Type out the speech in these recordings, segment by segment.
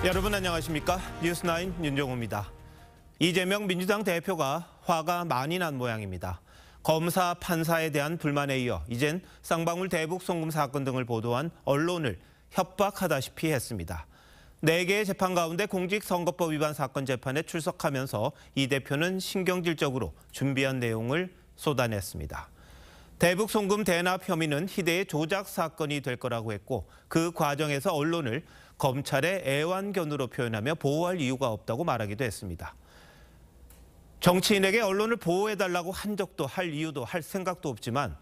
여러분 안녕하십니까? 뉴스9 윤종호입니다. 이재명 민주당 대표가 화가 많이 난 모양입니다. 검사, 판사에 대한 불만에 이어 이젠 쌍방울 대북 송금 사건 등을 보도한 언론을 협박하다시피 했습니다. 4개의 재판 가운데 공직선거법 위반 사건 재판에 출석하면서 이 대표는 신경질적으로 준비한 내용을 쏟아냈습니다. 대북 송금 대납 혐의는 희대의 조작 사건이 될 거라고 했고 그 과정에서 언론을 검찰의 애완견으로 표현하며 보호할 이유가 없다고 말하기도 했습니다. 정치인에게 언론을 보호해달라고 한 적도 할 이유도 할 생각도 없지만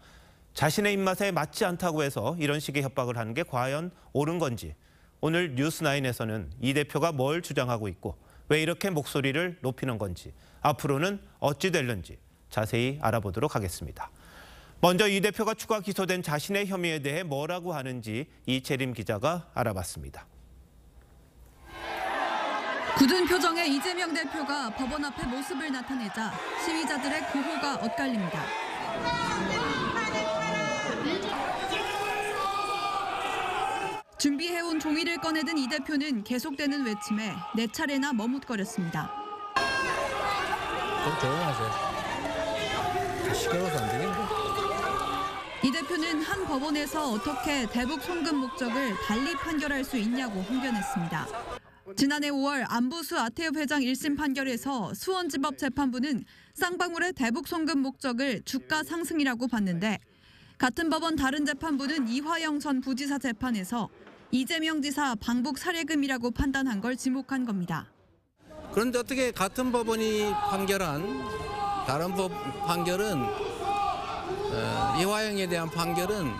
자신의 입맛에 맞지 않다고 해서 이런 식의 협박을 하는 게 과연 옳은 건지 오늘 뉴스9에서는 이 대표가 뭘 주장하고 있고 왜 이렇게 목소리를 높이는 건지 앞으로는 어찌 될는지 자세히 알아보도록 하겠습니다. 먼저 이 대표가 추가 기소된 자신의 혐의에 대해 뭐라고 하는지 이채림 기자가 알아봤습니다. 굳은 표정의 이재명 대표가 법원 앞에 모습을 나타내자 시위자들의 구호가 엇갈립니다. 준비해온 종이를 꺼내든 이 대표는 계속되는 외침에 4차례나 머뭇거렸습니다. 좀 조용하세요. 시끄러워서 안 되겠는데? 이 대표는 한 법원에서 어떻게 대북 송금 목적을 달리 판결할 수 있냐고 항변했습니다. 지난해 5월 안부수 아태엽 회장 1심 판결에서 수원지법 재판부는 쌍방울의 대북 송금 목적을 주가 상승이라고 봤는데 같은 법원 다른 재판부는 이화영 전 부지사 재판에서 이재명 지사 방북 사례금이라고 판단한 걸 지목한 겁니다. 그런데 어떻게 같은 법원이 판결한 다른 법 판결은 이화영에 대한 판결은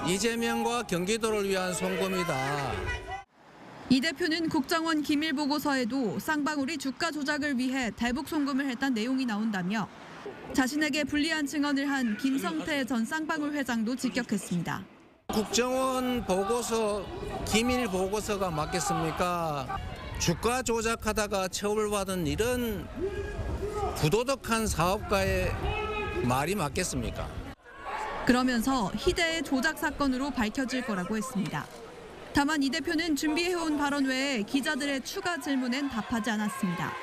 이재명과 경기도를 위한 송금이다. 이 대표는 국정원 기밀 보고서에도 쌍방울이 주가 조작을 위해 대북 송금을 했다는 내용이 나온다며 자신에게 불리한 증언을 한 김성태 전 쌍방울 회장도 직격했습니다. 국정원 보고서, 기밀 보고서가 맞겠습니까? 주가 조작하다가 처벌받은 이런 부도덕한 사업가의 말이 맞겠습니까? 그러면서 희대의 조작 사건으로 밝혀질 거라고 했습니다. 다만 이 대표는 준비해온 발언 외에 기자들의 추가 질문엔 답하지 않았습니다.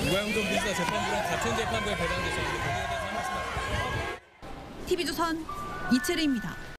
이화영 전 부지사 재판부랑 같은 재판부에 배당됐었는데 거기에 대해서 한 말씀. TV조선 이채리입니다.